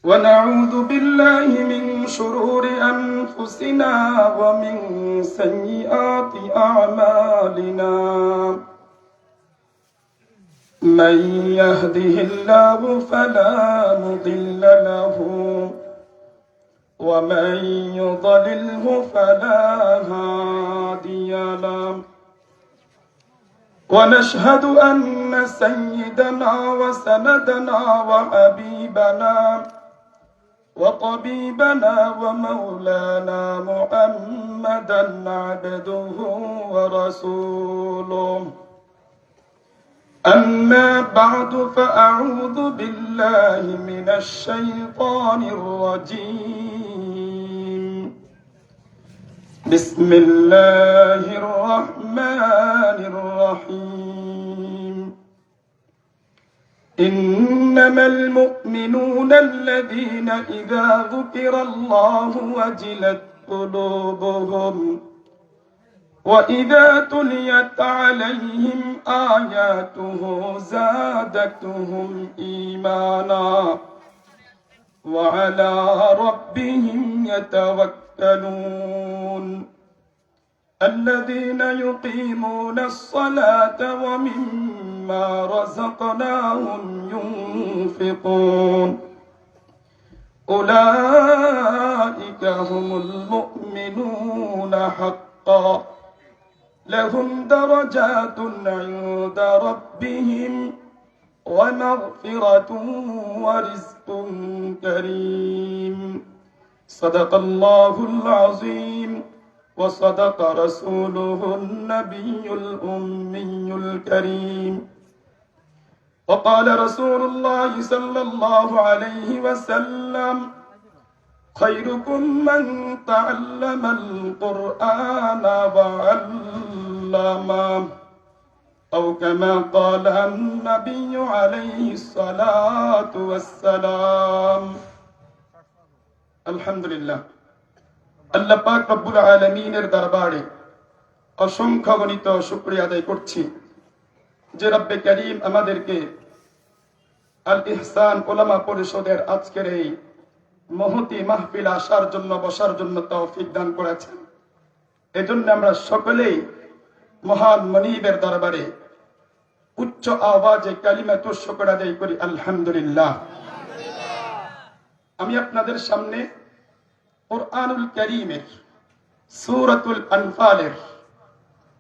ونعوذ بالله من شرور أنفسنا ومن سيئات أعمالنا من يهده الله فلا مضل له ومن يضلله فلا هادي له ونشهد أن سيدنا وسندنا وحبيبنا وطبيبنا ومولانا محمدا عبده ورسوله أما بعد فأعوذ بالله من الشيطان الرجيم بسم الله الرحمن الرحيم إنما المؤمنون الذين إذا ذكر الله وجلت قلوبهم وإذا تليت عليهم آياته زادتهم إيمانا وعلى ربهم يتوكلون الذين يقيمون الصلاة ومما رزقناهم ينفقون أولئك هم المؤمنون حقا لهم درجات عند ربهم ومغفرة ورزق كريم صدق الله العظيم وصدق رسوله النبي الأمي الكريم وقال رسول الله صلى الله عليه وسلم خيركم من تعلم القرآن وعلمه أو كما قال النبي عليه الصلاة والسلام الحمد لله আল্লাহ পাক রব্বুল আলামিনের দরবারে অসংখ্য গণিত শুকরিয়া আদায় করছি যে রব্বে কারীম আমাদেরকে আল ইহসান উলামা পরিষদের আজকের এই মহতি মাহফিল আসার জন্য বসার জন্য তৌফিক দান করেছেন। এজন্য আমরা সকলেই মহান মনিবের দরবারে উচ্চ আওয়াজে কালিমাতু শুকর আদায় করি আলহামদুলিল্লাহ। আমি আপনাদের সামনে কুরআনুল কারীমের সূরাতুল আনফালের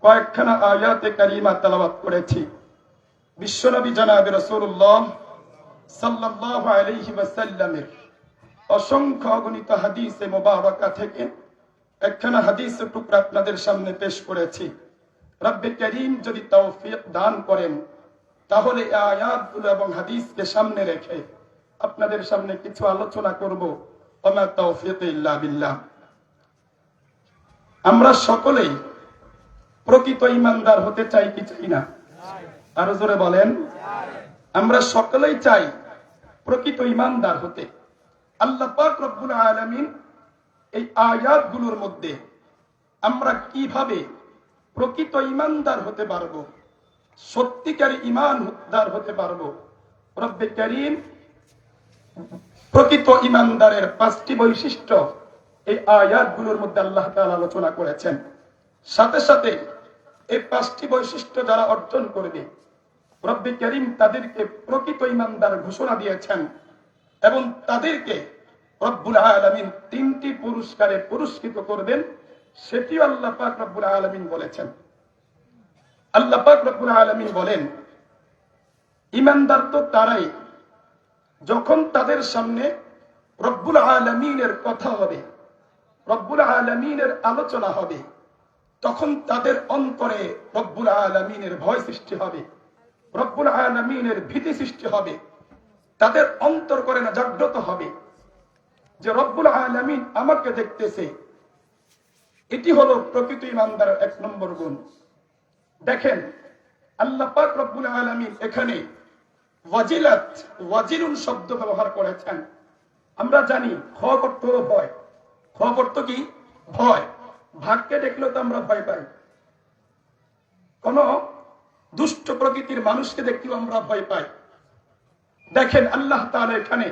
কয়েকখানা আয়াতে কারিমা তেলাওয়াত করেছি। বিশ্বনবী জনাবে রাসূলুল্লাহ সাল্লাল্লাহু আলাইহি ওয়াসাল্লামের অসংখ্য অগণিত হাদিসে মুবারাকা থেকে একখানা হাদিসের টুকরা আপনাদের সামনে পেশ করেছি। রব্বে কারীম যদি তৌফিক দান করেন তাহলে এই আয়াতগুলো এবং হাদিসকে সামনে রেখে আপনাদের সামনে কিছু আলোচনা করব। ওমা তাওফীক ইল্লা বিল্লাহ। আমরা সকলেই প্রকৃত ঈমানদার হতে চাই কি চাই না? আরো জোরে বলেন। আমরা সকলেই চাই প্রকৃত ঈমানদার হতে। আল্লাহ পাক রব্বুল আলামিন এই আয়াতগুলোর মধ্যে আমরা কিভাবে প্রকৃত ঈমানদার হতে পারবো, সত্যিকারী ঈমানদার হতে পারবো, রব্বে কারীম প্রকৃত ঈমানদারের 5টি বৈশিষ্ট্য এই আয়াতগুলোর মধ্যে আল্লাহ তাআলা আলোচনা করেছেন। সাথে সাথে এই 5টি বৈশিষ্ট্য যারা অর্জন করবে রব্বে কারীম তাদেরকে প্রকৃত ঈমানদার ঘোষণা দিয়েছেন এবং তাদেরকে রব্বুল আলামিন 3টি পুরস্কারে পুরস্কৃত করবেন, সেটিও আল্লাহ পাক রব্বুল আলামিন বলেছেন। আল্লাহ পাক রব্বুল আলামিন বলেন, ঈমানদার তো তারাই যখন তাদের সামনে রব্বুল আলামিনের কথা হবে, রব্বুল আলামিনের আলোচনা হবে, তখন তাদের অন্তরে রব্বুল আলামিনের ভয় সৃষ্টি হবে, রব্বুল আলামিনের ভীতি সৃষ্টি হবে, তাদের অন্তর করে না জাগ্রত হবে যে রব্বুল আলামিন আমাকে দেখতেছে। এটি হলো প্রকৃত ঈমানদারের 1 নম্বর গুণ। দেখেন আল্লাহ পাক রব্বুল আলামিন এখানে ওয়াজিলাত ওয়াজিলুন শব্দ ব্যবহার করেছেন। আমরা জানি খ অর্থ ভয়, খ অর্থ কি ভয়। ভাগকে দেখলেও তো আমরা ভয় পাই, কোন দুষ্ট প্রকৃতির মানুষকে দেখলেও আমরা ভয় পাই। দেখেন আল্লাহ তাআলা এখানে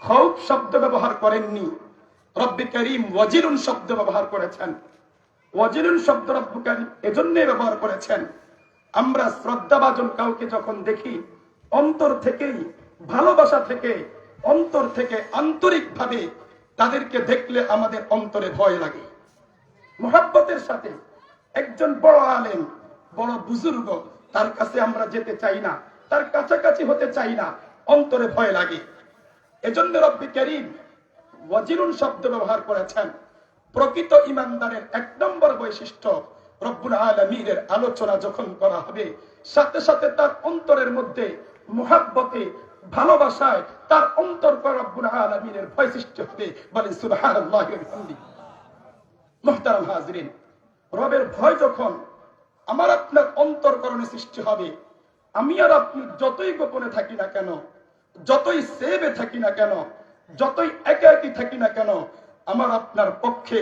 খৌফ শব্দ ব্যবহার করেননি, রব্বে কারীম ওয়াজিলুন শব্দ ব্যবহার করেছেন। ওয়াজিলুন শব্দ রব্বুল কারীম এজন্য ব্যবহার করেছেন, আমরা শ্রদ্ধাভাজন কাউকে যখন দেখি অন্তর থেকেই, ভালোবাসা থেকে, অন্তর থেকে আন্তরিকভাবে তাদেরকে দেখলে আমাদের অন্তরে ভয় লাগে। মুহাব্বতের সাথে একজন বড় আলেম, বড় বুজুর্গ, তার কাছে আমরা যেতে চাই না, তার কাছাকাছি হতে চাই না, অন্তরে ভয় লাগে। এজন্য রব্বে কারীম ওয়াজিলুন শব্দ ব্যবহার করেছেন। প্রকৃত ইমানদারের এক নম্বর বৈশিষ্ট্য, রব্বুল আলামিনের আলোচনা যখন করা হবে সাথে সাথে তার অন্তরের মধ্যে মুহাব্বতে, ভালোবাসায় তার অন্তর করে রব্বুল আলামিনের ভয় সৃষ্টি হবে। বলেন সুবহানাল্লাহি ওয়া বিহামদিহি। মুহতারাম হাজিরিন, রবের ভয় যখন আমার আপনার অন্তরকরণে সৃষ্টি হবে, আমি আর আপনি যতই গোপনে থাকি না কেন, যতই সেবে থাকি না কেন, যতই একাকী থাকি না কেন, আমার আপনার পক্ষে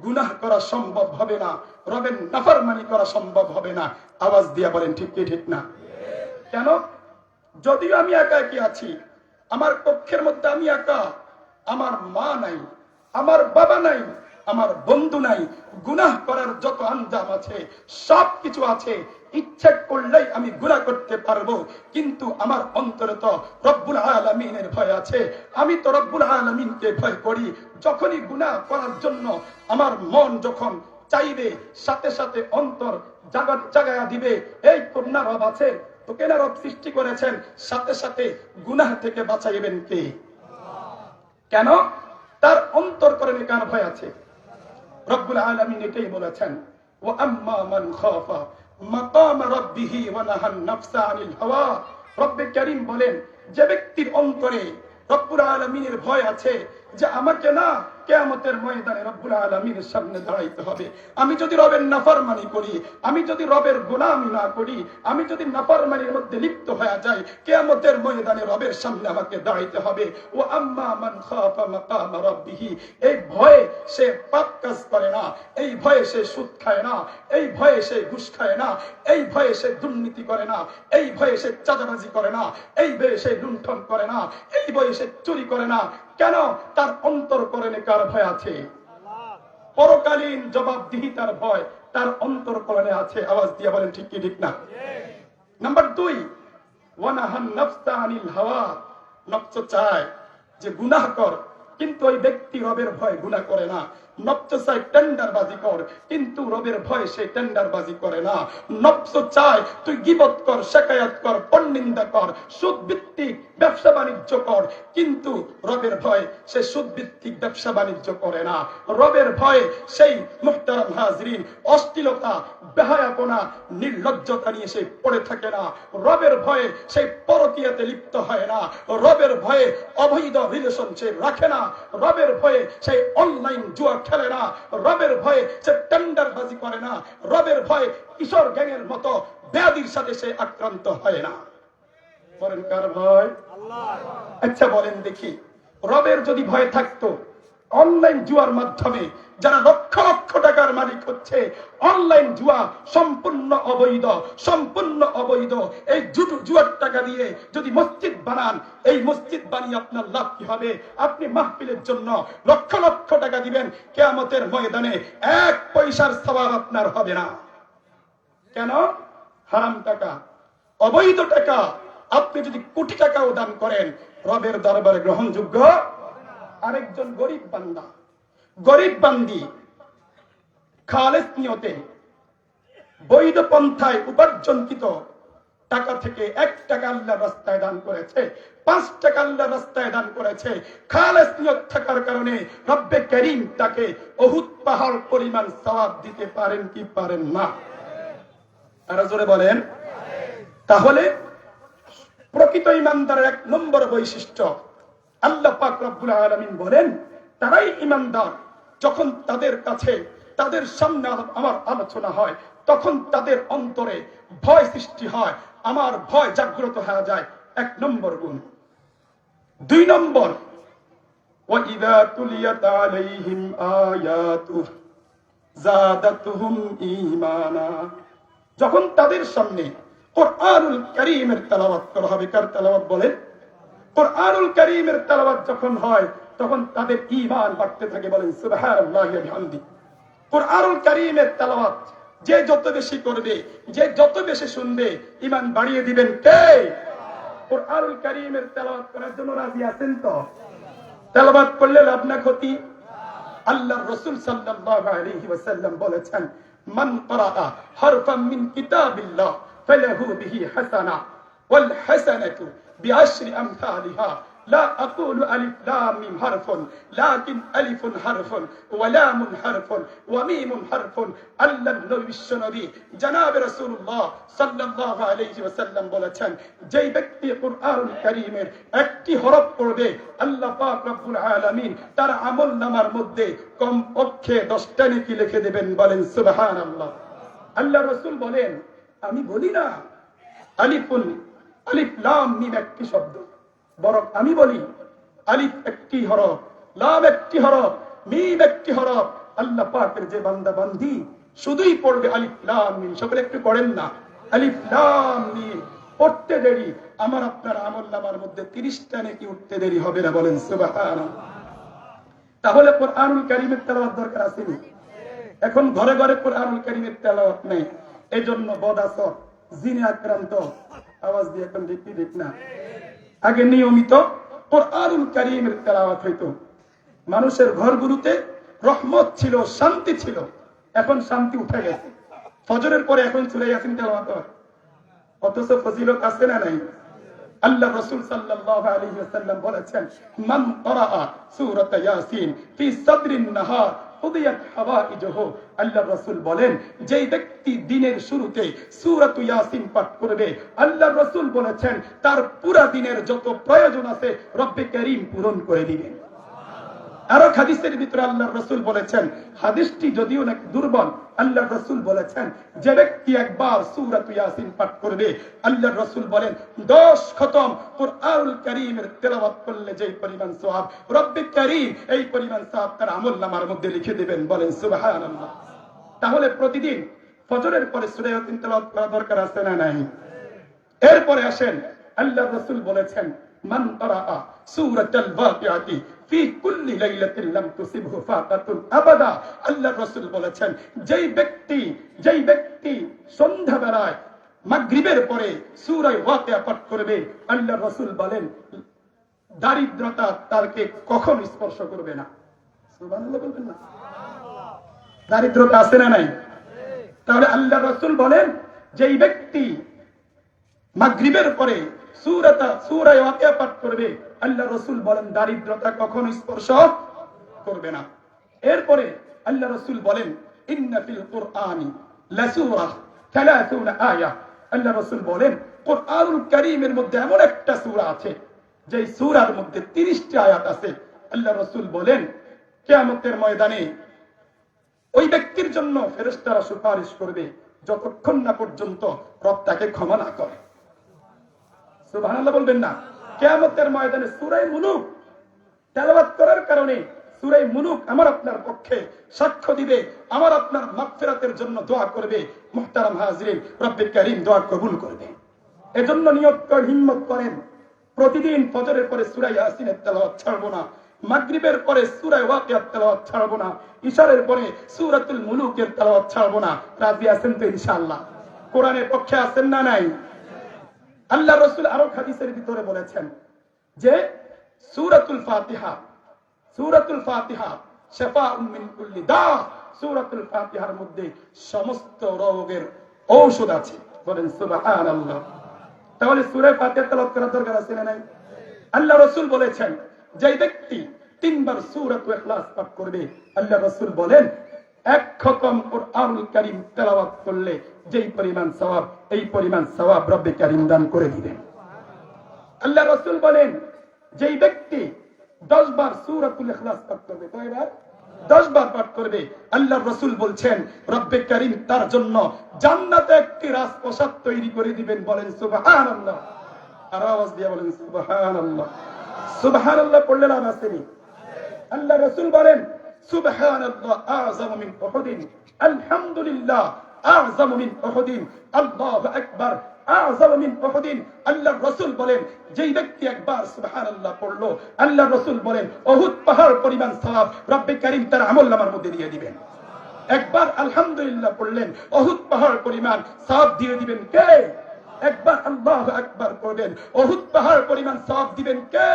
গুনাহ করা সম্ভব হবে না, রবের নাফরমানি করা সম্ভব হবে না। আওয়াজ দিয়া বলেন ঠিক কি ঠিক না? কেন? যদিও আমি একাকী আছি, আমার পক্ষের মধ্যে আমি একা, আমার মা নাই, আমার বাবা নাই, আমার বন্ধু নাই, গুনাহ করার যত আঞ্জাম আছে সবকিছু আছে, ইচ্ছা করলেই আমি গুনাহ করতে পারবো, কিন্তু আমার অন্তরে তো রব্বুল আলামিনের ভয় আছে। আমি তো রব্বুল আলামিনকে ভয় করি। যখনই গুনাহ করার জন্য আমার মন যখন চাইবে, সাথে সাথে অন্তর জাগায়া দিবে, এই তোর না রব আছে, তোকে না রব সৃষ্টি করেছেন, সাথে সাথে গুনাহ থেকে বাঁচাইবেন কে? কেন? তার অন্তরকরণে কার ভয় আছে? রব্বুল আলামিন এটাই বলেছেন, ওয়া আম্মা মান খাফা মাকাম রাব্বিহি ওয়া নাহান নাফসা আনিল হাওয়া। রব্বে কারীম বলেন, যে ব্যক্তির অন্তরে রব্বুল আলামিনের ভয় আছে, যে আমাকে না কিয়ামতের ময়দানে রব্বুল আলামিনের সামনে দাঁড়াইতে হবে, আমি যদি রবের নাফরমানি করি, আমি যদি রবের গোলামি না করি, আমি যদি নাফরমানির মধ্যে লিপ্ত হয়ে যাই, কিয়ামতের ময়দানে রবের সামনে আমাকে দাঁড়াইতে হবে। ও আম্মা মান খাফা মাকাম রাব্বিহি, এই ভয়ে সে পাপ কাজ করে না, এই ভয়ে সে সুদ খায় না, এই ভয়ে সে ঘুষ খায় না, এই ভয়ে সে দুর্নীতি করে না, এই ভয়ে সে চাঁদাবাজি করে না, এই ভয়ে সে লুণ্ঠন করে না, এই ভয়ে সে চুরি করে না। কেন? তার অন্তরকরণে কার ভয় আছে? পরকালীন জবাবদিহিতার ভয় তার অন্তরকরণে আছে। আওয়াজ দিয়ে বলেন ঠিক কি ঠিক না? নাম্বার 2, ওয়ানাহান নাফসা আনিল হাওয়া। নফস চায় যে গুনাহ কর, কিন্তু ওই ব্যক্তি রবের ভয় গুনাহ করে না। নফস চায় টেন্ডারবাজি কর, কিন্তু রবের ভয় সে টেন্ডারবাজি করে না। নফস চায় তুই গীবত কর, শিকায়াত কর, পরনিন্দা কর, সুদ ভিত্তিক ব্যবসা বাণিজ্য কর, কিন্তু রবের ভয় সে সুদ ভিত্তিক ব্যবসা বাণিজ্য করে না। রবের ভয়ে সেই মুহতারাম হাজরিন অশ্লীলতা, বেহায়াপনা, নির্লজ্জতা নিয়ে সে পড়ে থাকে না। রবের ভয়ে সেই পরকীয়াতে লিপ্ত হয় না। রবের ভয়ে অবৈধ রিলেশনশিপ রাখে না। রবের ভয়ে সেই অনলাইন জুয়া খেলে না। রবের ভয়ে সে টেন্ডারবাজি করে না। রবের ভয়ে কিশোর গ্যাংয়ের মতো ব্যাধির সাথে সে আক্রান্ত হয় না। বলেন কার ভয়? আচ্ছা বলেন দেখি, রবের যদি ভয় থাকতো, অনলাইন জুয়ার মাধ্যমে যারা লক্ষ লক্ষ টাকার মালিক হচ্ছে, অনলাইন জুয়া সম্পূর্ণ অবৈধ, সম্পূর্ণ অবৈধ। এই জুয়ার টাকা দিয়ে যদি মসজিদ বানান, এই মসজিদ বানিয়ে আপনার লাভ কি হবে? আপনি মাহফিলের জন্য লক্ষ লক্ষ টাকা দিবেন, কিয়ামতের ময়দানে 1 পয়সার সওয়াব আপনার হবে না। কেন? হারাম টাকা, অবৈধ টাকা। আপনি যদি কোটি টাকাও দান করেন, রবের দরবারে গ্রহণযোগ্য। আরেকজন গরিব বান্দা, গরিব বান্দি খালেস নিয়তে বৈধ পন্থায় উপার্জনকৃত টাকা থেকে 1 টাকা আল্লাহর রাস্তায় দান করেছে, 5 টাকা আল্লাহর রাস্তায় দান করেছে। খালেস নিয়ত থাকার কারণে রব্বে কারীম তাকে উহুদ পাহাড় পরিমাণ সওয়াব দিতে পারেন কি পারেন না? তারা জোরে বলেন। তাহলে প্রকৃত ইমানদারের 1 নম্বর বৈশিষ্ট্য, আল্লাহ পাক রব্বুল আলামিন বলেন, তারাই ইমানদার যখন তাদের কাছে, তাদের সামনে আমার আলোচনা হয়, তখন তাদের অন্তরে ভয় সৃষ্টি হয়, আমার ভয় জাগ্রত হয়ে যায়। 1 নম্বর গুণ। 2 নম্বর, ওয়াইযা তুলিয়াত আলাইহিম আয়াতুহু যাদাতুহুম ঈমানা। যখন তাদের সামনে কোরআনুল কারীমের তেলাওয়াত করা হবে, কার তেলাওয়াত বলেন? কুরআনুল কারীমের তেলাওয়াত যখন হয় তখন তাদের ঈমান বাড়তে থাকে। বলেন সুবহানাল্লাহি ওয়া বিহামদিহি। কুরআনুল কারীমের তেলাওয়াত যে যত বেশি করবে, যে যত বেশি শুনবে, ঈমান বাড়িয়ে দিবেন কে? কুরআনুল কারীমের তেলাওয়াত করার জন্য রাজি আছেন তো? তেলাওয়াত করলে লাভ না ক্ষতি? আল্লাহর রাসূল সাল্লাল্লাহু আলাইহি ওয়াসাল্লাম বলেছেন, মান ক্বারাআ হারফাম মিন কিতাবিল্লাহ ফালাহু বিহি হাসানাহ ওয়াল হাসানাতু বিআশরি আমসালিহা لا أقول ألف لام ميم حرف لكن ألف حرف ولام حرف وميم حرف আল্লাহর নবী বিশ্বনবী জনাব রাসূলুল্লাহ সাল্লাল্লাহু আলাইহি ওয়াসাল্লাম বলেছেন, যেই ব্যক্তি কুরআনুল কারীমের একটি হরফ পড়বে আল্লাহ পাক রব্বুল আলামিন তার আমলনামার মধ্যে কমপক্ষে 10টা নেকি লিখে দেবেন। বলেন সুবহানাল্লাহ। আল্লাহ রাসূল বলেন, আমি বলি না আলিফ লাম মিম একটি শব্দ, বরং আমি বলি আলিফ একটি হরফ, লাম একটি হরফ, মিম একটি হরফ। আল্লাহ পাকের যে বান্দা বান্দি শুধুই পড়বে আলিফ লাম মিম, সকলে একটু পড়েন না আলিফ লাম মিম, পড়তে দেরি আমার আপনার আমলনামার মধ্যে 30টা নেকি উঠতে দেরি হবে না। বলেন সুবহানাল্লাহ। তাহলে কুরআনুল কারীমের তেলাওয়াত দরকার আছে না? এখন ঘরে ঘরে কুরআনুল কারীমের তেলাওয়াত নেই, এজন্য বদাসর জিনে আক্রান্ত। আওয়াজ দিয়ে এখন ঠিক না? আগে নিয়মিত কুরআনুল কারীমের তেলাওয়াত হইতো, মানুষের ঘরগুলোতে রহমত ছিল, শান্তি ছিল। এখন শান্তি উঠে গেছে। ফজরের পরে এখন সূরা ইয়াসিন তেলাওয়াত হয়, অথচ ফজিলত আছে না নাই? আল্লাহ রাসূল সাল্লাল্লাহু আলাইহি ওয়াসাল্লাম বলেছেন, মান ক্বারাআ সূরাতা ইয়াসিন ফি সাদরিন নাহার কুদিয়াত হাওয়াইজুহু। আল্লাহ রাসূল বলেন, যেই ব্যক্তি দিনের শুরুতে সূরাতু ইয়াসিন পাঠ করবে, আল্লাহ রাসূল বলেছেন তার পুরা দিনের যত প্রয়োজন আছে রব্বে কারীম পূরণ করে দিবেন। আরো হাদিসের ভিতরে আল্লাহ রাসূল বলেছেন, হাদিসটি যদিও নাকি দুর্বল, আল্লাহ রাসূল বলেছেন যে ব্যক্তি একবার সূরাতু ইয়াসিন পাঠ করবে, আল্লাহ রাসূল বলেন 10 খতম কুরআনুল কারীমের তেলাওয়াত করলে যেই পরিমাণ সওয়াব রব্বে কারীম এই পরিমাণ সওয়াব তার আমলনামার মধ্যে লিখে দিবেন। বলেন সুবহানাল্লাহ। তাহলে প্রতিদিন ফজরের পরে সূরা ইয়াসিন তেলাওয়াত করা দরকার আছে না নাই? এরপরে আসেন, আল্লাহ রাসূল বলেছেন, মান ক্বারাআ সূরাতাল ওয়াকিআতি ফি কুল্লি লাইলাতিন লাম তুসিবহু ফাকাতুন আবাদা। আল্লাহ রাসূল বলেছেন, যেই ব্যক্তি সন্ধ্যাবেলায় মাগরিবের পরে সূরা ওয়াকিয়া পাঠ করবে, আল্লাহ রাসূল বলেন দারিদ্রতা তাকে কখনো স্পর্শ করবে না। সুবহানাল্লাহ বলবেন না? দারিদ্রতা আছে না নাই? তাহলে আল্লাহ রাসূল বলেন, যেই ব্যক্তি মাগরিবের পরে সূরা ওয়াকিয়া পাঠ করবে, আল্লাহ রাসূল বলেন দারিদ্রতা কখনো স্পর্শ করবে না। এরপরে আল্লাহ রাসূল বলেন, ইন্না ফিল কুরআনি লাসূরা 30 আয়া। আল্লাহ রাসূল বলেন কুরআনুল কারীমের মধ্যে এমন একটা সূরা আছে যে সূরার মধ্যে 30টি আয়াত আছে। আল্লাহ রাসূল বলেন কিয়ামতের ময়দানে ওই ব্যক্তির জন্য ফেরেশতারা সুপারিশ করবে যতক্ষণ না পর্যন্ত রব তাকে ক্ষমা না করে। সুবহানাল্লাহ বলবেন না? কিয়ামতের ময়দানে সূরা মুলুক তেলাওয়াত করার কারণে সূরা মুলুক আমার আপনার পক্ষে সাক্ষ্য দিবে, আমার আপনার মাগফিরাতের জন্য দোয়া করবে। মুহতারাম হাজিরিন, রব্বে কারীম দোয়া কবুল করবে। এজন্য নিয়ত করে হিম্মত করেন, প্রতিদিন ফজরের পরে সূরা ইয়াসিনের তেলাওয়াত ছাড়বো না, মাগরিবের পরে সূরা ওয়াকিয়ার তেলাওয়াত ছাড়বো না, ইশারের পরে সূরাতুল মুলুকের তেলাওয়াত ছাড়বো না। রাজি আছেন তো ইনশাআল্লাহ? কোরআনের পক্ষে আছেন না নাই? আল্লাহ রাসূল আরো হাদিসের ভিতরে বলেছেন যে সূরাতুল ফাতিহা শিফাউন মিন কুল্লি দা। সূরাতুল ফাতিহার মধ্যে সমস্ত রোগের ঔষধ আছে। বলেন সুবহানাল্লাহ। তাহলে সূরা ফাতিহা তেলাওয়াত করার দরকার আছে না নাই? আল্লাহ রাসূল বলেছেন, যে ব্যক্তি 3 বার সূরাতুল ইখলাস পাঠ করবে, আল্লাহ রাসূল বলেন 1 খতম কুরআনুল কারীম তেলাওয়াত করলে যেই পরিমাণ সওয়াব এই পরিমাণ সওয়াব রব্বে কারীম দান করে দিবেন। আল্লাহ রাসূল বলেন, যেই ব্যক্তি 10 বার সূরাতুল ইখলাস পাঠ করবে, কয়বার? 10 বার পাঠ করবে, আল্লাহ রাসূল বলছেন রব্বে কারীম তার জন্য জান্নাতে একটি রাজপ্রাসাদ তৈরি করে দিবেন। বলেন সুবহানাল্লাহ। আর আওয়াজ দিয়ে বলেন সুবহানাল্লাহ। সুবহানাল্লাহ পড়লে লাভ আছে নি? আল্লাহ রাসূল বলেন সুবহানাল্লাহ আযম মিন উহুদিন, আলহামদুলিল্লাহ আযম মিন উহুদিন, আল্লাহু আকবার আযম মিন উহুদিন। আল্লাহর রাসূল বলেন যেই ব্যক্তি একবার সুবহানাল্লাহ পড়লো, আল্লাহর রাসূল বলেন উহুদ পাহাড় পরিমাণ সওয়াব রব্বে কারীম তার আমলনামার মধ্যে দিয়ে দিবেন। একবার আলহামদুলিল্লাহ পড়লেন, উহুদ পাহাড় পরিমাণ সওয়াব দিয়ে দিবেন কে? একবার আল্লাহু আকবার পড়বেন, উহুদ পাহাড় পরিমাণ সওয়াব দিবেন কে?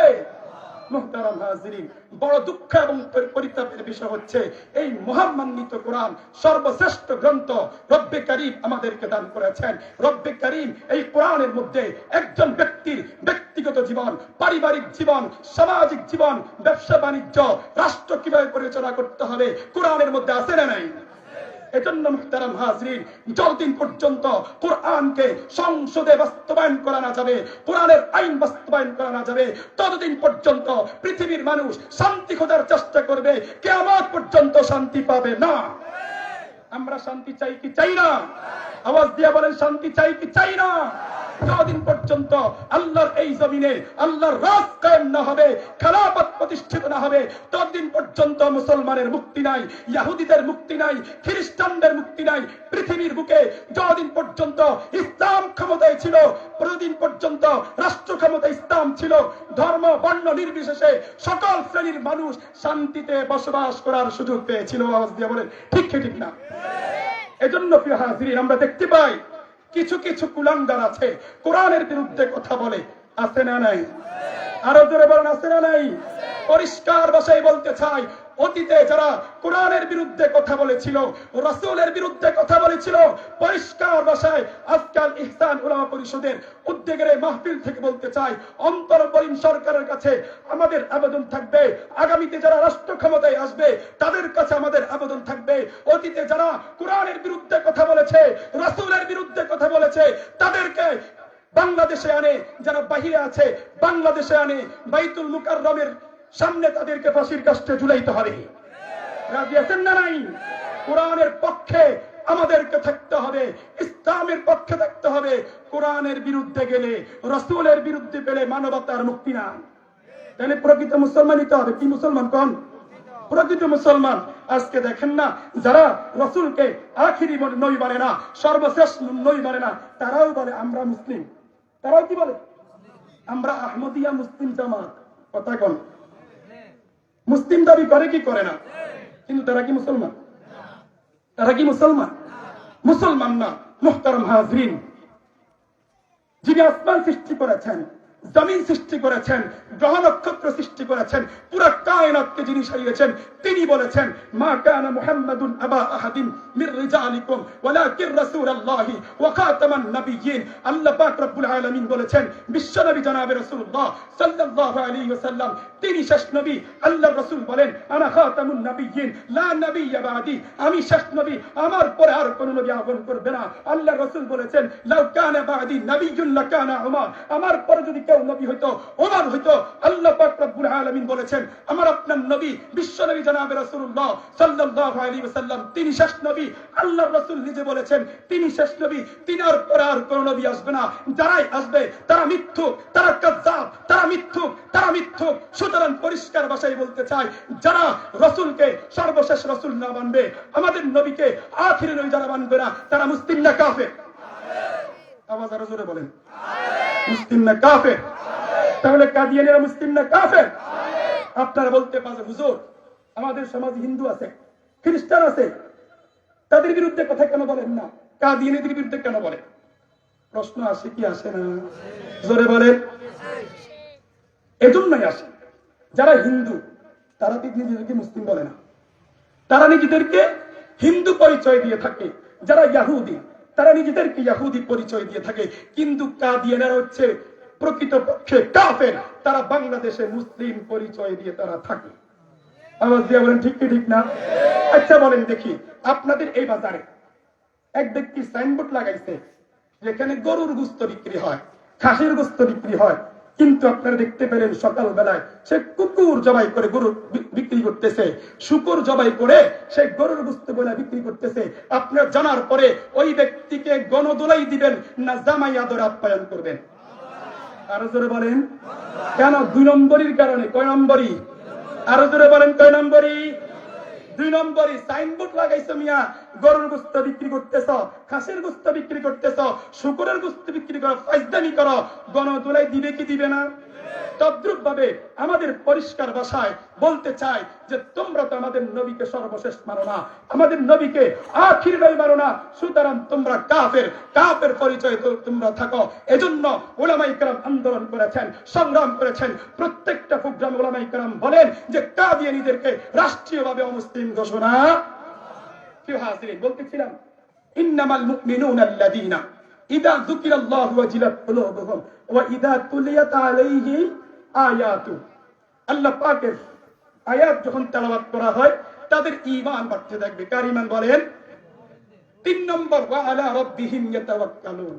মুহতারাম হাজিরিন, বড় দুঃখ এবং পরিতাপের বিষয় হচ্ছে এই মহামান্বিত কোরআন সর্বশ্রেষ্ঠ গ্রন্থ রব্বে কারীম আমাদেরকে দান করেছেন। রব্বে কারীম এই কোরআনের মধ্যে একজন ব্যক্তির ব্যক্তিগত জীবন, পারিবারিক জীবন, সামাজিক জীবন, ব্যবসা বাণিজ্য, রাষ্ট্র কিভাবে পরিচালনা করতে হবে কোরআনের মধ্যে আছে না নাই? এজন্য মুহতারাম হাজরিন, যতদিন পর্যন্ত কোরআনকে সংসদে বাস্তবায়ন করা না যাবে, কোরআনের আইন বাস্তবায়ন করা না যাবে, ততদিন পর্যন্ত পৃথিবীর মানুষ শান্তি খোঁজার চেষ্টা করবে, কিয়ামত পর্যন্ত শান্তি পাবে না। আমরা শান্তি চাই কি চাই না? আওয়াজ দিয়ে বলেন, শান্তি চাই কি চাই না? যতদিন পর্যন্ত আল্লাহর এই জমিনে আল্লাহর রাজ কায়েম না হবে, খেলাফত প্রতিষ্ঠিত না হবে, ততদিন পর্যন্ত মুসলমানের মুক্তি নাই, ইহুদিদের মুক্তি নাই, খ্রিস্টানদের মুক্তি নাই। পৃথিবীর বুকে যতদিন পর্যন্ত ইসলাম ক্ষমতায় ছিল, প্রতিদিন পর্যন্ত রাষ্ট্র ক্ষমতায় ইসলাম ছিল, ধর্ম বর্ণ নির্বিশেষে সকল শ্রেণীর মানুষ শান্তিতে বসবাস করার সুযোগ পেয়েছিল। আওয়াজ দিয়ে বলেন ঠিক ঠিক না? এজন্য প্রিয় হাজিরিন, আমরা দেখতে পাই কিছু কিছু কুলাঙ্গার আছে কোরআনের বিরুদ্ধে কথা বলে, আছে না নাই? আরো জোরে বলেন, আছে না নাই? পরিষ্কার ভাষায় বলতে চাই, অতীতে যারা কোরআনের বিরুদ্ধে কথা বলেছিল, রাসূলের বিরুদ্ধে কথা বলেছিল, পরিষ্কার ভাষায় আজকাল ইহসান উলামা পরিষদের উদ্যোগের মাহফিল থেকে বলতে চাই, অন্তর্বর্তী সরকারের কাছে আমাদের আবেদন থাকবে, আগামীতে যারা রাষ্ট্র ক্ষমতায় আসবে তাদের কাছে আমাদের আবেদন থাকবে, অতীতে যারা কোরআনের বিরুদ্ধে কথা বলেছে, রাসূলের বিরুদ্ধে কথা বলেছে, তাদেরকে বাংলাদেশে আনে, যারা বাহিরে আছে বাংলাদেশে আনে, বাইতুল মুকাররমের সামনে তাদেরকে ফাঁসির কাস্টে ঝুলাইতে হবে। রাজি আছেন না নাই? কোরআনের পক্ষে আমাদেরকে থাকতে হবে, ইসলামের পক্ষে থাকতে হবে। কোরআনের বিরুদ্ধে গেলে, রাসূলের বিরুদ্ধে পেলে মানবতার মুক্তি না। তাহলে প্রকৃত মুসলমানই তো হবে। কি মুসলমান কোন? প্রকৃত মুসলমান। আজকে দেখেন না, যারা রাসূলকে আখিরি নবী মানে না, সর্বশেষ নবী মানে না, তারাও বলে আমরা মুসলিম। তারাও কি বলে? আমরা আহমদিয়া মুসলিম জামাত। কথা কোন? মুসলিম দাবি করে কি করে না? কিন্তু তারা কি মুসলমান? তারা কি মুসলমান? মুসলমান না। মুহতারাম হাজরিন, যিনি আসমান সৃষ্টি করেছেন, জমিন সৃষ্টি করেছেন, গ্রহ নক্ষত্র সৃষ্টি করেছেন, পুরো কায়নাতকে যিনি সাজিয়েছেন, তিনি বলেছেন মা কানা মুহাম্মাদুন আবা আহাদিন মির রিজালিকুম ওয়ালাকিন রাসূলুল্লাহি ওয়া খাতামান নাবিয়্যিন। আল্লাহ পাক রব্বুল আলামিন বলেছেন বিশ্বনবী জনাবে রাসূলুল্লাহ সাল্লাল্লাহু আলাইহি ওয়াসাল্লাম তিনি শেষ নবী। আল্লাহর রাসূল বলেন আনা খাতামুন নাবিয়্যিন লা নাবিয়্যা বাদি, আমি শেষ নবী, আমার পরে আর কোন নবী আগমন করবে না। আল্লাহর রাসূল বলেছেন লাউ কানা বাদি নাবিয়্যুন লাকানা উমর, আমার পরে যদি কেউ নবী হইতো ওমর হইতো। আল্লাহ পাক রব্বুল আলামিন বলেছেন আমার আপনার নবী বিশ্বনবী জনাবে রাসূলুল্লাহ সাল্লাল্লাহু আলাইহি ওয়াসাল্লাম তিনি শেষ নবী। আল্লাহর রাসূল নিজে বলেছেন তিনি শেষ নবী, তিনার পরে আর কোন নবী আসবে না। যারাই আসবে তারা মিথ্যুক, তারা কাযযাব, তারা মিথ্যুক, তারা মিথ্যুক। সুতরাং পরিষ্কার ভাষায় বলতে চাই, যারা রাসূলকে সর্বশেষ রাসূল না মানবে, আমাদের নবীকে আখিরি নবী যারা মানবে না, তারা মুসলিম না কাফের? আওয়াজ আরো জোরে বলেন, মুসলিম না কাফের? তাহলে কাদিয়ানীরা মুসলিম না কাফের? আপনারা বলতে পারেন হুজুর আমাদের সমাজে হিন্দু আছে, খ্রিস্টান আছে, তাদের বিরুদ্ধে কথা কেন বলেন না? কাদিয়ানীদের বিরুদ্ধে কেন বলেন? প্রশ্ন আসে কি আসে না? জোরে বলেন। এজন্যই আসে, যারা হিন্দু তারা নিজেদেরকে মুসলিম বলে না, তারা নিজেদেরকে হিন্দু পরিচয় দিয়ে থাকে। যারা ইহুদি তারা নিজেদেরকে ইহুদি পরিচয় দিয়ে থাকে। কিন্তু কাদিয়ানীরা হচ্ছে প্রকৃতপক্ষে কাফের, তারা বাংলাদেশে মুসলিম পরিচয় দিয়ে তারা থাকে। আওয়াজ দিয়ে বলেন ঠিক কি ঠিক না? আচ্ছা বলেন দেখি, আপনাদের এই বাজারে এক ব্যক্তি সাইনবোর্ড লাগাইছে যেখানে গরুর গোশত বিক্রি হয়, খাসির গোশত বিক্রি হয়, কিন্তু আপনারা দেখতে পেলেন সকাল বেলায় সে কুকুর জবাই করে গরু বিক্রি করতেছে, শুকুর জবাই করে সে গরুর গোশত বলে বিক্রি করতেছে। আপনারা জানার পরে ওই ব্যক্তিকে গণদোলাই দিবেন না জামাই আদর আপ্যায়ন করবেন? আরো জোরে বলেন। কেন? 2 নম্বরীর কারণে। কয় নম্বরী? আরো জোরে বলেন, কয় নম্বরী? দুই নম্বরে সাইনবোর্ড লাগাইছো মিয়া, গরুর গোশত বিক্রি করতেছ, খাসির গোশত বিক্রি করতেছ, শুকরের গোশত বিক্রি করো, ফাজদানি করো, গণদোলাই দিবে কি দিবে না? তদ্রুপ ভাবে আমাদের পরিষ্কার ভাষায় বলতে চাই যে তোমরা তো আমাদের নবীকে সর্বশেষ মানো না, আমাদের নবীকে আখির নবী মানো না, সুতরাং তোমরা কাফের, কাফের পরিচয় তোমরা থাকো। এজন্য উলামায়ে কেরাম আন্দোলন করেছেন, সংগ্রাম করেছেন। প্রত্যেকটা প্রোগ্রামে উলামায়ে কেরাম বলেন যে কাদিয়ানীদেরকে রাষ্ট্রীয়ভাবে অমুসলিম ঘোষণা। কি হাজিরিন, বলতেছিলাম ইন্নামাল মুমিনুনা আল্লাযীনা ইযা যুকিরাল্লাহু ওয়াজিলাত কুলুবুহুম ওয়া ইযা তুলিয়াত আলাইহিম আয়াতু। আল্লাহ পাকের আয়াত যখন তেলাওয়াত করা হয় তাদের ঈমান বাড়তে থাকবে। কার ঈমান বলেন? 3 নম্বর ওয়া আলা রাব্বিহিম ইয়াতাওয়াক্কালুন।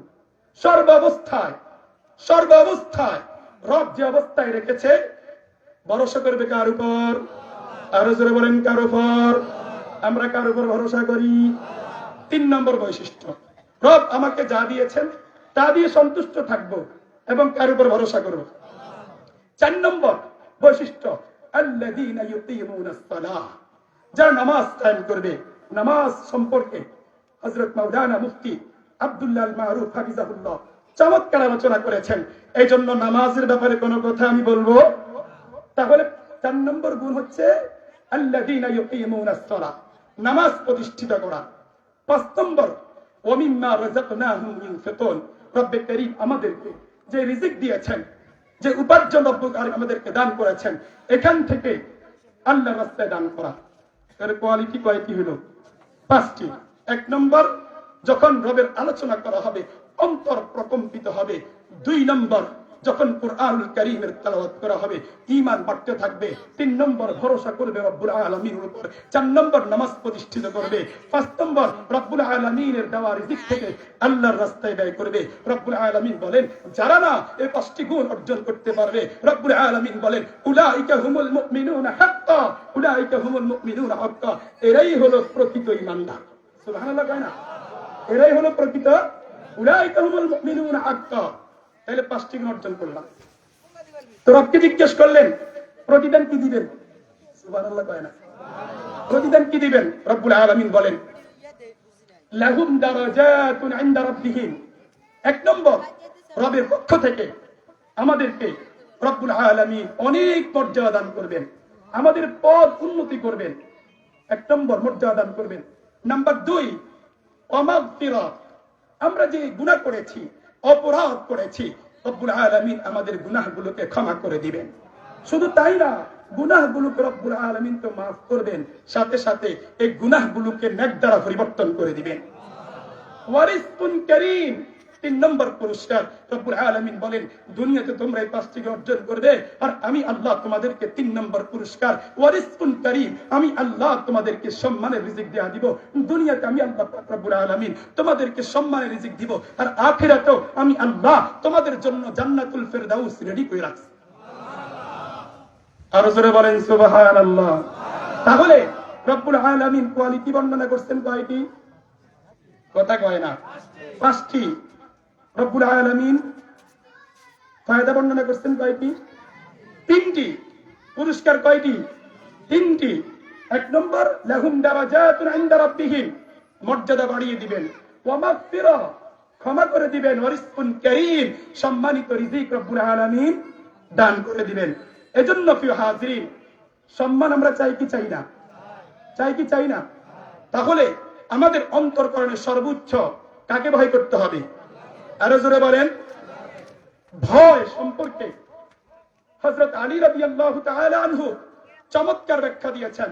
সর্বাবস্থায় রব যে অবস্থায় রেখেছে ভরসা করবে কার উপর? আরো জোরে বলেন কার উপর? আমরা কার উপর ভরসা করি? 3 নম্বর বৈশিষ্ট্য, রব আমাকে যা দিয়েছেন তা দিয়ে সন্তুষ্ট থাকবো এবং কার উপর ভরসা করব। 4 নম্বর বৈশিষ্ট্য, আল্লাযীনা ইউকিমুনাস সালাহ, যারা নামাজ কায়েম করবে। নামাজ সম্পর্কে হযরত মাওলানা মুফতি আব্দুল্লাহ আল মারুফ হাফিজাহুল্লাহ চমৎকার আলোচনা করেছেন। এই জন্য নামাজের ব্যাপারে কোনো কথা আমি বলবো। তাহলে 4 নম্বর গুণ হচ্ছে আল্লাযীনা ইউকিমুনাস সালাহ, নামাজ প্রতিষ্ঠিত করা। 5 নম্বর ওয়া মিম্মা রাযাকনাহুম ইউনফিকুন, রব্বে কারীম আমাদেরকে যে রিজিক দিয়েছেন, যে উপার্জন রব্বুল কারীম আমাদেরকে দান করেছেন, এখান থেকে আল্লাহর রাস্তায় দান করা। এর কোয়ালিটি কয়টি হলো? 5টি। 1 নম্বর, যখন রবের আলোচনা করা হবে অন্তর প্রকম্পিত হবে। 2 নম্বর, যখন কুরআনুল কারীমের তেলাওয়াত করা হবে ঈমান বাড়তে থাকবে। 3 নম্বর, ভরসা করবে রব্বুল আলামিনের উপর। 4 নম্বর, নামাজ প্রতিষ্ঠিত করবে। 5 নম্বর, রব্বুল আলামিনের দেওয়া রিজিক থেকে আল্লাহর রাস্তায় ব্যয় করবে। রব্বুল আলামিন বলেন যারা না এই 5টি গুণ অর্জন করতে পারবে, রব্বুল আলামিন বলেন উলাইকা হুমুল মুমিনুনা হাক্কা, উলাইকা হুমুল মুমিনুনা হাক্কা, এরাই হলো প্রকৃত ঈমানদার। সুবহানাল্লাহ কয় না? এরাই হলো প্রকৃত, উলাইকা হুমুল মুমিনুনা হাক্কা। তাহলে 5টি গুণ অর্জন করলাম। তো রবকে জিজ্ঞেস করলেন প্রতিদান কি দিবেন? সুবহানাল্লাহ কয় না? প্রতিদান কি দিবেন? রব্বুল আলামিন বলেন লাহুম দারাজাতুন ইনদা রাব্বিহিম। 1 নম্বর, রবের পক্ষ থেকে আমাদেরকে রব্বুল আলামিন অনেক মর্যাদা দান করবেন, আমাদের পদ উন্নতি করবেন। 1 নম্বর, মর্যাদা দান করবেন। নাম্বার 2, ওয়া মাগফিরাত, আমরা যে গুনাহ করেছি, অপরাধ করেছি, রব্বুল আলামিন আমাদের গুনাহগুলোকে ক্ষমা করে দিবেন। শুধু তাই না, গুনাহগুলোকে রব্বুল আলামিন তো মাফ করবেন, সাথে সাথে এই গুনাহগুলোকে নেক দ্বারা পরিবর্তন করে দিবেন। ওয়ারিসকুন কারীম, 3 নম্বর পুরস্কার। রব্বুল আলামিন বলেন দুনিয়াতে তোমরা এই 5টি অর্জন করবে আর আমি আল্লাহ তোমাদেরকে 3 নম্বর পুরস্কার ওয়ারিসকুন কারীম, আমি আল্লাহ তোমাদেরকে সম্মানের রিজিক দেয়া দিব। দুনিয়াতে আমি আল্লাহ পাক রব্বুল আলামিন তোমাদেরকে সম্মানের রিজিক দিব, আর আখিরাতেও আমি আল্লাহ তোমাদের জন্য জান্নাতুল ফেরদাউস রেডি করে রাখছি। আর জোরে বলেন সুবহানাল্লাহ। তাহলে রব্বুল আলামিন কোয়ালিটি বর্ণনা করছেন কয়টি? কথা কয় না? 5টি। রব্বুল আলামিন ফায়দা বর্ণনা করছেন কয়টি? 3টি। পুরস্কার কয়টি? 3টি। 1 নম্বর, লাহুম দারাজাতুন ইনদা রাব্বিহিম, মর্যাদা বাড়িয়ে দিবেন। ওয়া মাগফিরা, ক্ষমা করে দিবেন। ওয়ারিসকুন কারীম, সম্মানিত রিজিক রব্বুল আলামিন দান করে দিবেন। এজন্য প্রিয় হাজিরিন, সম্মান আমরা চাই কি চাই না? চাই কি চাই না? তাহলে আমাদের অন্তরকরণের সর্বোচ্চ কাকে ভয় করতে হবে? আরো জোরে বলেন। ভয় সম্পর্কে হযরত আলী রাদিয়াল্লাহু তাআলা আনহু চমৎকার ব্যাখ্যা দিয়েছেন।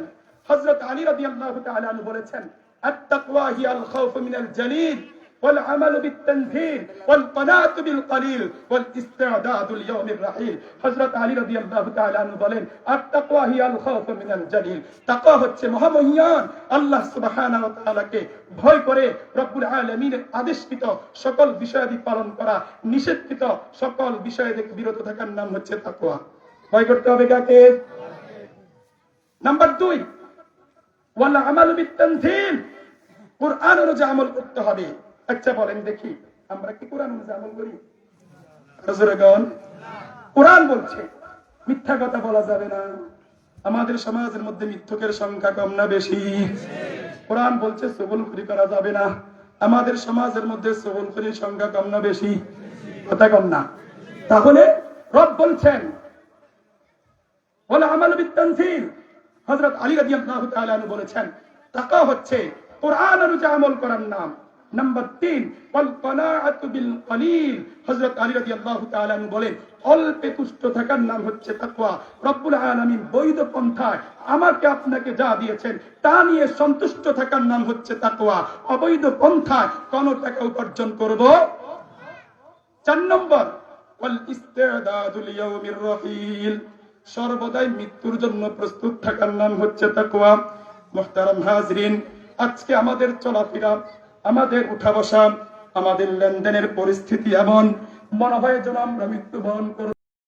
হযরত আলী রাদিয়াল্লাহু তাআলা আনহু বলেছেন আত-তাকওয়া হিয়াল খাউফু মিনাল জালিল ওয়াল আমালু বিত-তানফির ওয়াল ক্বানাতু বিল কলিল ওয়াল ইস্তি'দাদু লিয়াউমির রাহিল। হযরত আলী রাদিয়াল্লাহু তাআলা আনহু বলেন আত-তাকওয়া হিয়াল খাউফু মিনাল জালিল, তাকওয়া হচ্ছে মহামহিয়ান আল্লাহ সুবহানাহু ওয়া তাআলাকে ভয় করে রব্বুল আলামিনের আদেশকৃত সকল বিষয়াদি পালন করা, নিষেধকৃত সকল বিষয় থেকে বিরত থাকার নাম হচ্ছে তাকওয়া। ভয় করতে হবে কাকে? নাম্বার 2, ওয়াল আমালু বিত-তানফির, কুরআন অনুযায়ী আমল করতে হবে। আচ্ছা বলেন দেখি আমরা কি কোরআন অনুযায়ী আমল করি? কোরআন বলছে মিথ্যা কথা বলা যাবে না, আমাদের সমাজের মধ্যে মিথ্যকের সংখ্যা কম না বেশি? কোরআন বলছে চগলখড়ি করা যাবে না। আমাদের সমাজের মধ্যে চগলখড়ির সংখ্যা কম না বেশি? কথা কম না? তাহলে রব বলছেন ওয়াল আমালু বিত-তানজিল। হযরত আলী রাদিয়াল্লাহু তাআলা আনহু বলেছেন তাকওয়া হচ্ছে কোরআন অনুযায়ী আমল করার নাম। নাম্বার 3 ওয়াল কানাআতু বিল কলিল। হযরত আলী রাদিয়াল্লাহু তাআলা আনহু বলেন অল্পে তুষ্ট থাকার নাম হচ্ছে তাকওয়া। রব্বুল আলামিন বৈধ পন্থায় আমাকে আপনাকে যা দিয়েছেন তা নিয়ে সন্তুষ্ট থাকার নাম হচ্ছে তাকওয়া। অবৈধ পন্থায় কোন টাকা উপার্জন করব। 4 নম্বর ওয়াল ইস্তিদাদু লিয়াউমির রাহিল। সর্বদাই মৃত্যুর জন্য প্রস্তুত থাকার নাম হচ্ছে তাকওয়া। মুহতারাম হাজরিন, আজকে আমাদের চলাফেরা, আমাদের উঠা বসা, আমাদের লেনদেনের পরিস্থিতি এমন মনে হয় যেন আমরা মৃত্যুবরণ করব।